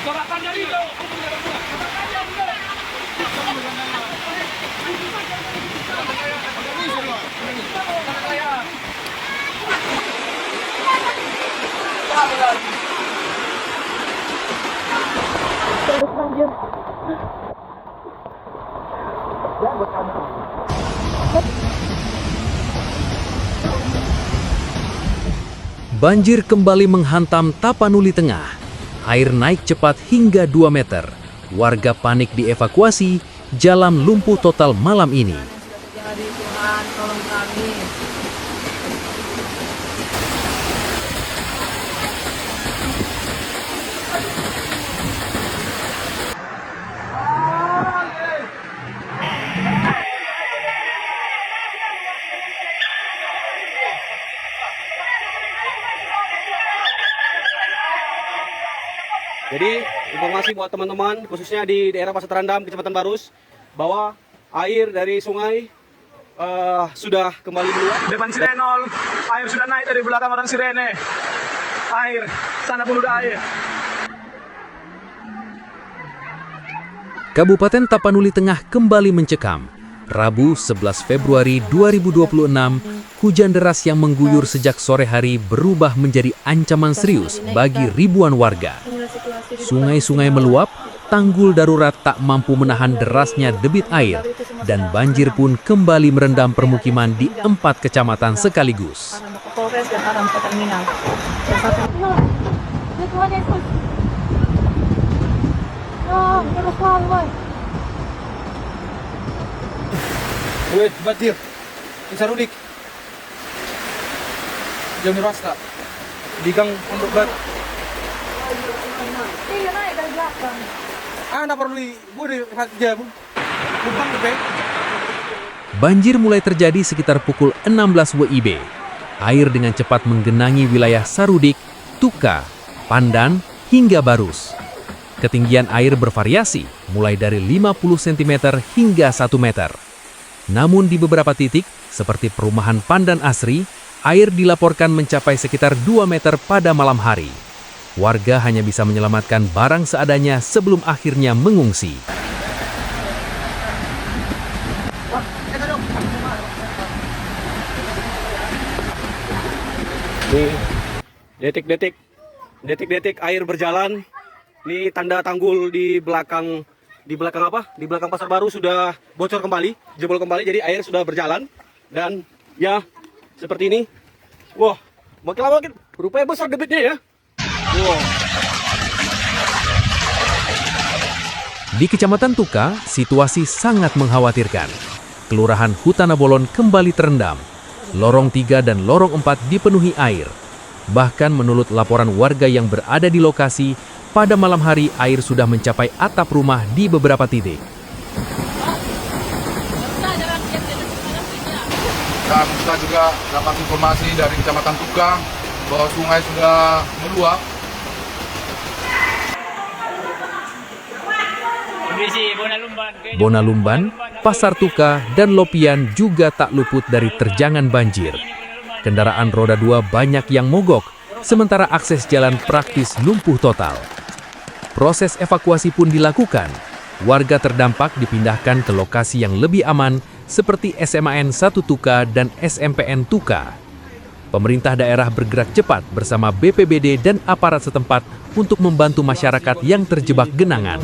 Terus banjir. Banjir kembali menghantam Tapanuli Tengah. Air naik cepat hingga 2 meter. Warga panik dievakuasi, jalan lumpuh total malam ini. Jadi Tuhan, tolong kami. Jadi informasi buat teman-teman khususnya di daerah Pasar Terendam, Kecamatan Barus, bahwa air dari sungai sudah kembali meluap. Depan Sirenol, air sudah naik dari belakang orang Sirene. Air, sana pun udah air. Kabupaten Tapanuli Tengah kembali mencekam. Rabu 11 Februari 2026, hujan deras yang mengguyur sejak sore hari berubah menjadi ancaman serius bagi ribuan warga. Sungai-sungai meluap, tanggul darurat tak mampu menahan derasnya debit air, dan banjir pun kembali merendam permukiman di 4 kecamatan sekaligus. Polres dan arah ke terminal. Ya Tuhan Yesus. Ya, terus lalu. Wait, banjir. Sarudik. Jam Rasta. Di Gang Pondok Batu. Iya, naik dari belakang. Anak perlu boleh saja, Bu. Bukan lebih. Banjir mulai terjadi sekitar pukul 16 WIB. Air dengan cepat menggenangi wilayah Sarudik, Tuka, Pandan, hingga Barus. Ketinggian air bervariasi, mulai dari 50 cm hingga 1 meter. Namun di beberapa titik, seperti perumahan Pandan Asri, air dilaporkan mencapai sekitar 2 meter pada malam hari. Warga hanya bisa menyelamatkan barang seadanya sebelum akhirnya mengungsi. Detik-detik air berjalan. Ini tanda tanggul di belakang apa? Di belakang Pasar Baru sudah bocor kembali, jebol kembali. Jadi air sudah berjalan dan ya seperti ini. Wah, makin lama makin rupanya besar debitnya ya. Wow. Di Kecamatan Tuka, situasi sangat mengkhawatirkan. Kelurahan Hutana Bolon kembali terendam. Lorong 3 dan Lorong 4 dipenuhi air. Bahkan menurut laporan warga yang berada di lokasi, pada malam hari air sudah mencapai atap rumah di beberapa titik. Dan kita juga dapat informasi dari Kecamatan Tuka bahwa sungai sudah meluap. Bonalumban, Pasar Tuka, dan Lopian juga tak luput dari terjangan banjir. Kendaraan roda 2 banyak yang mogok, sementara akses jalan praktis lumpuh total. Proses evakuasi pun dilakukan. Warga terdampak dipindahkan ke lokasi yang lebih aman seperti SMAN 1 Tuka dan SMPN Tuka. Pemerintah daerah bergerak cepat bersama BPBD dan aparat setempat untuk membantu masyarakat yang terjebak genangan.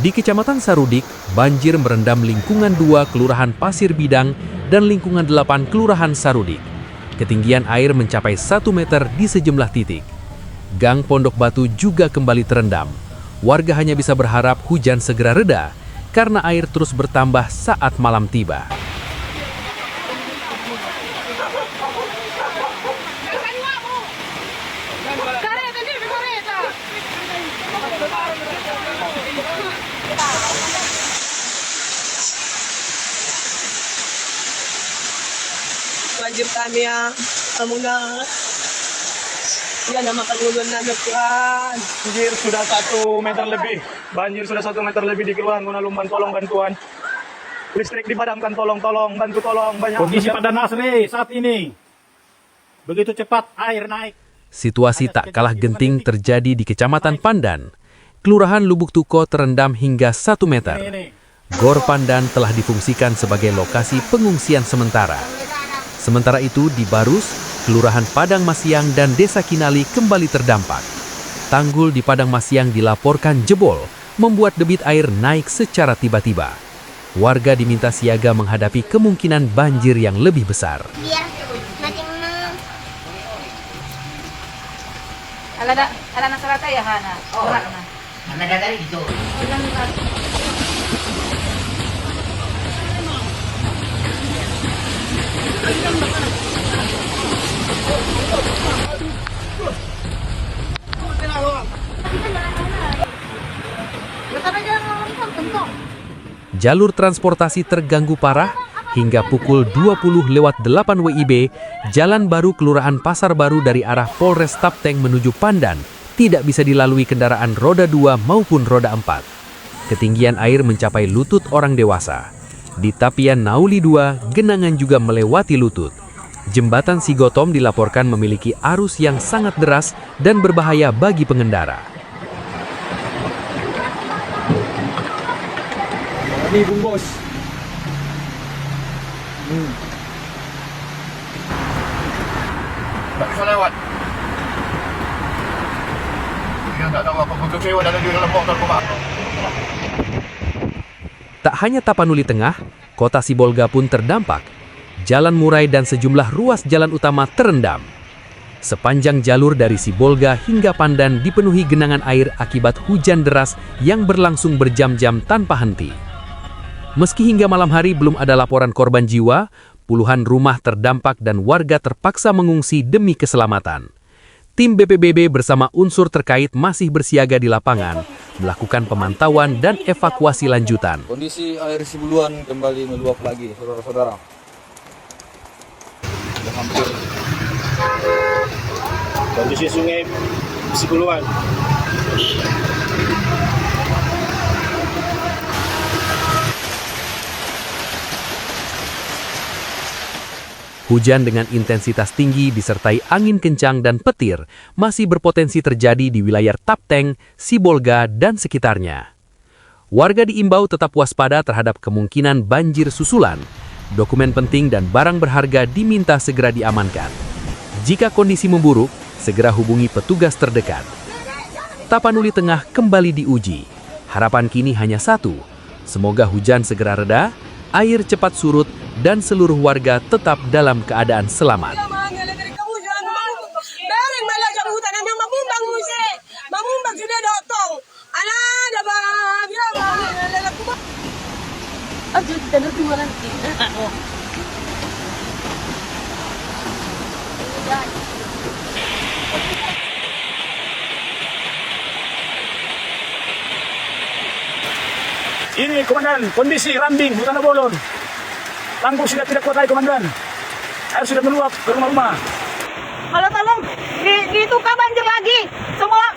Di Kecamatan Sarudik, banjir merendam lingkungan 2 Kelurahan Pasir Bidang dan lingkungan 8 Kelurahan Sarudik. Ketinggian air mencapai 1 meter di sejumlah titik. Gang Pondok Batu juga kembali terendam. Warga hanya bisa berharap hujan segera reda karena air terus bertambah saat malam tiba. banjir kami yang mengganggu. Ya nama kalulun na Tuhan. Banjir sudah 1 meter lebih. Banjir sudah 1 meter lebih di kelurahan Gunalumban. Tolong bantuan. Listrik dipadamkan, tolong, bantu tolong. Banyak Kondisi pada Nasri saat ini begitu cepat air naik. Situasi tak kalah genting terjadi di Kecamatan Pandan. Kelurahan Lubuk Tuko terendam hingga 1 meter. Gor Pandan telah difungsikan sebagai lokasi pengungsian sementara. Sementara itu di Barus, Kelurahan Padang Masiang dan Desa Kinali kembali terdampak. Tanggul di Padang Masiang dilaporkan jebol, membuat debit air naik secara tiba-tiba. Warga diminta siaga menghadapi kemungkinan banjir yang lebih besar. Biar makin Ala nasarata ya Hana. Oh. mana dari itu. Jalur transportasi terganggu parah hingga pukul 20:08 WIB, Jalan Baru Kelurahan Pasar Baru dari arah Polres Tapteng menuju Pandan tidak bisa dilalui kendaraan roda 2 maupun roda 4. Ketinggian air mencapai lutut orang dewasa. Di Tapian Nauli 2, genangan juga melewati lutut. Jembatan Sigotom dilaporkan memiliki arus yang sangat deras dan berbahaya bagi pengendara. Ini bungkus. Tak bisa lewat. Dia tak tahu apa bentuk sewa dan di dalam motor kok. Tak hanya Tapanuli Tengah, kota Sibolga pun terdampak. Jalan Murai dan sejumlah ruas jalan utama terendam. Sepanjang jalur dari Sibolga hingga Pandan dipenuhi genangan air akibat hujan deras yang berlangsung berjam-jam tanpa henti. Meski hingga malam hari belum ada laporan korban jiwa, puluhan rumah terdampak dan warga terpaksa mengungsi demi keselamatan. Tim BPBD bersama unsur terkait masih bersiaga di lapangan, melakukan pemantauan dan evakuasi lanjutan. Kondisi air Sibuluan kembali meluap lagi, saudara-saudara. Sudah hampir. Kondisi sungai Sibuluan. Hujan dengan intensitas tinggi disertai angin kencang dan petir masih berpotensi terjadi di wilayah Tapteng, Sibolga, dan sekitarnya. Warga diimbau tetap waspada terhadap kemungkinan banjir susulan. Dokumen penting dan barang berharga diminta segera diamankan. Jika kondisi memburuk, segera hubungi petugas terdekat. Tapanuli Tengah kembali diuji. Harapan kini hanya satu, semoga hujan segera reda, air cepat surut, dan seluruh warga tetap dalam keadaan selamat. Ini komandan, kondisi Rambing, Hutan Bolon. Tanggul sudah tidak kuat lagi komandan. Air sudah meluap ke rumah-rumah. Kalau tolong ditukar banjir lagi. Semua